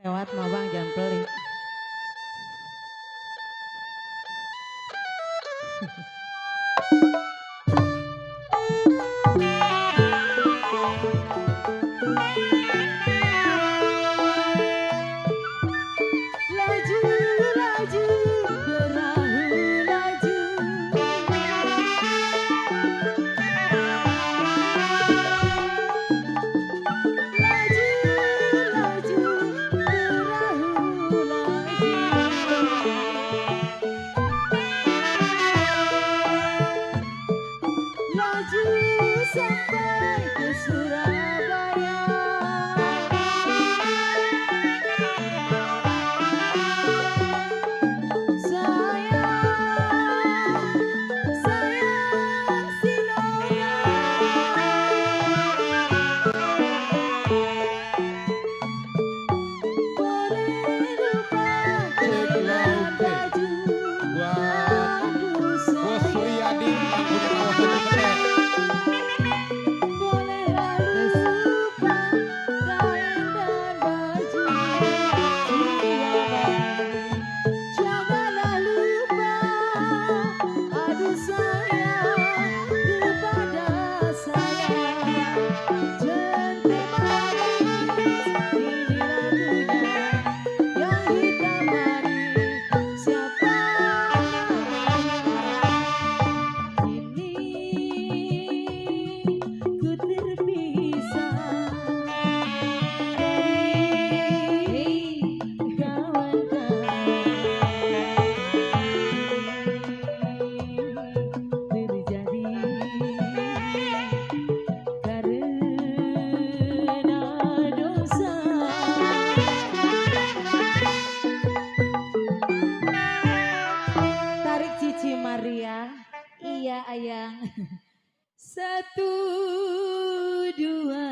Lewat mah bang jangan pelit. Laju laju perahu laju. Laju laju perahu laju. Laju sampai ke Surabaya. Sayang Sinora. Boleh lupa jalan baju. Aduh Bos Suryadi yang punya kawasan Cipete. bolehlah lupa kain dan baju. Jiwa baik, janganlah lupa. Aduh sayang kepada saya. Jente manis, ini lagunya yang hitam manis. Siapa namanya? Kini ku terpisah dari kawan-kawan. Terjadi karena dosa. Tarik Cici Maria. Iya ayang. Satu dua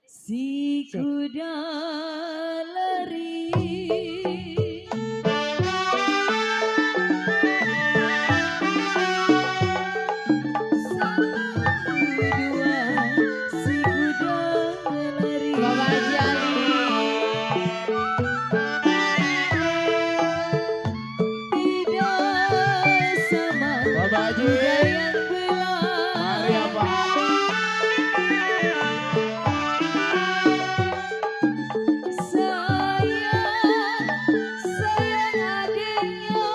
si kuda lari. Satu dua si kuda lari. Bapak Haji Ali. Tidak sama Bapak Haji, kuda yang belah. mari Abang. Sayang adiknya.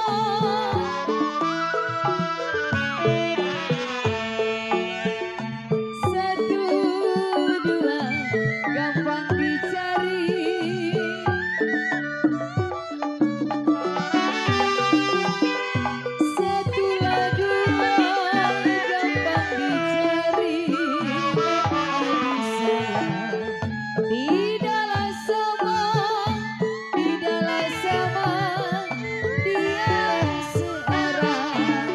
Satu dua gampang dicari. Setulah dua gampang dicari. Aduh sayang tidaklah sama, tidaklah sama. Dia seorang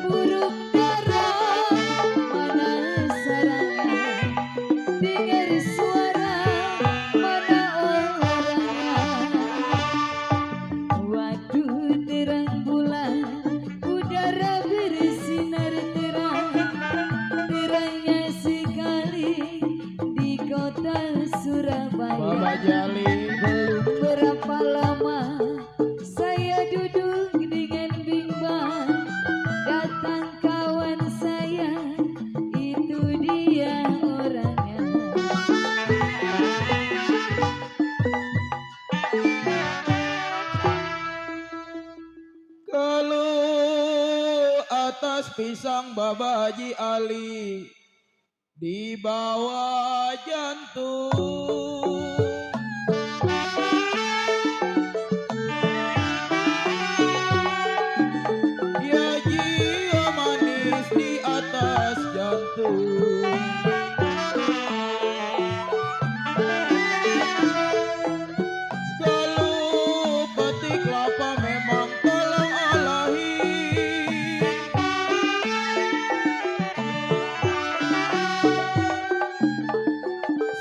burung dara. Mana sarangnya? Dengar suara mana orangnya? Waduh terang bulan, udara bersinar terang. Terangnya sekali di kota Bapak Surabaya. Jali, Belum berapa lama saya duduk dengan bimbang. Datang kawan saya, itu dia orangnya. keluh atas pisang Bapak Haji Ali di bawah jantung. Dia jiwa manis di atas jantung. Kalau petik kelapa memang tolong alahi.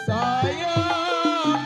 Sayang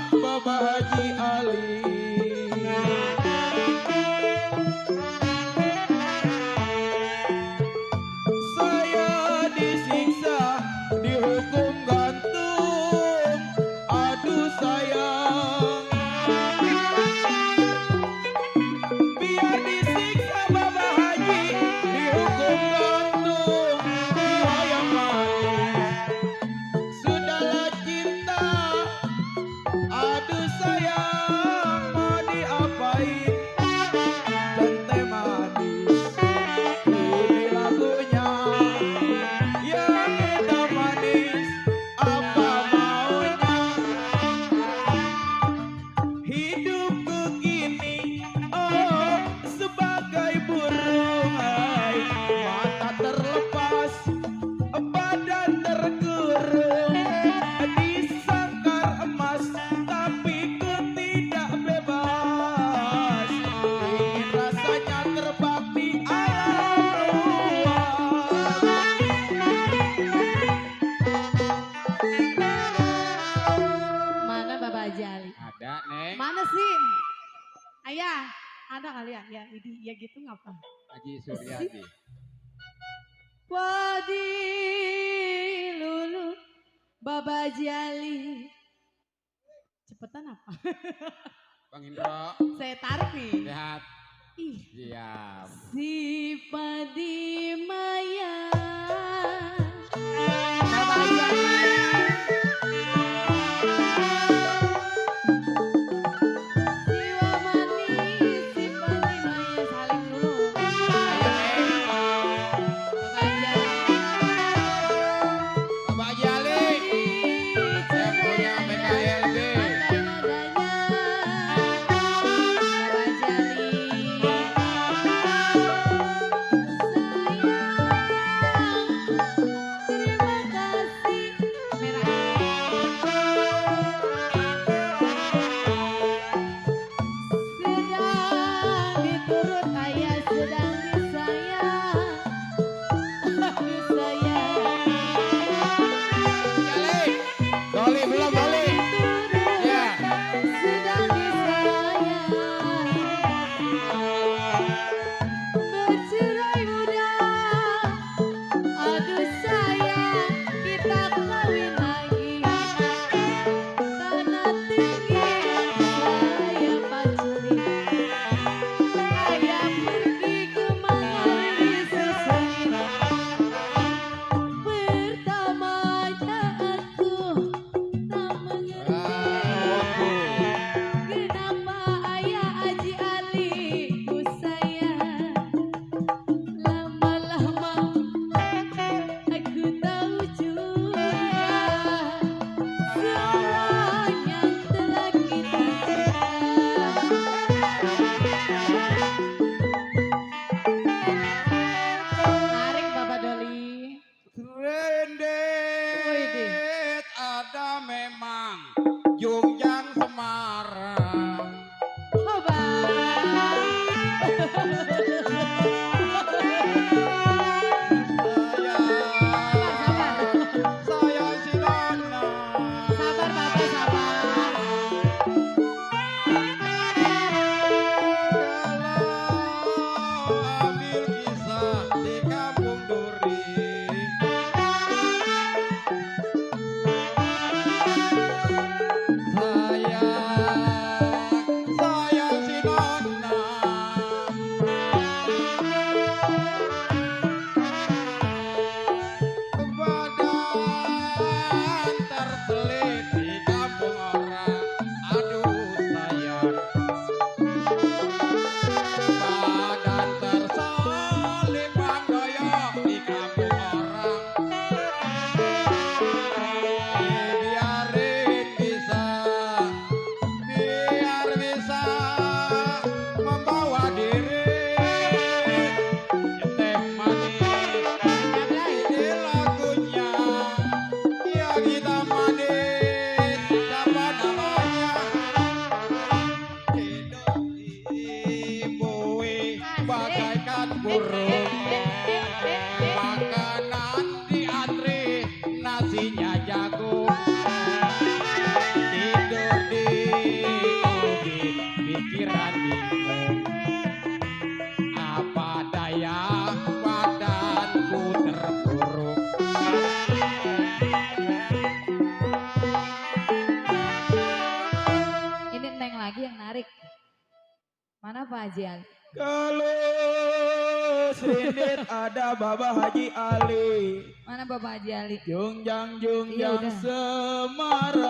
Suryadi. Ayah, ada kali ya? Ya, ini ya gitu ngapa? Haji Suryadi. Wadi lulu Baba Jali. Cepetan apa? Bang Indro. Saya tarik nih. Sehat. Ih. Siap. Si Padi Maya. Baba Jali. Jiwa manis si Padi Maya saling dulu. Bapak Jali. Yang punya PKLB. Doli belum Doli. Ya. Sedang disayang bercerai muda, aduh sayang kita kawin lagi. Tanah tinggi saya pacuri, ayah pergi kemari susah. Pertamanya aku tak mengerti kenapa ayah Haji Ali ku sayang. Lama-lama aku tahu juga semuanya telah kita tarik Bapak Doli. Rendet ada memang Jungjang Semarang. Coba. Saya si Nona. Sabar Bapak, sabar. Dalam ambil kisah di kampung Duri. Saya si Nona. Badan terselip di kampung orang. Aduh sayang. Badan terselip bandoyok di kampung orang. Biar bisa membawa diri. Teh manis ini lagunya. Ya kita manis siapa namanya? Hidup ibui bagaikan burung. Makanan diantri nasinya jagung. Tidur di ubin pikiran bingung. Apa daya badanku terpuruk. Ini Neng lagi yang narik. Mana Pak Haji Ali? Kalau Srindit ada Baba Haji Ali. Mana Bapak Haji Ali? Jungjang Iya, udah. Semarang.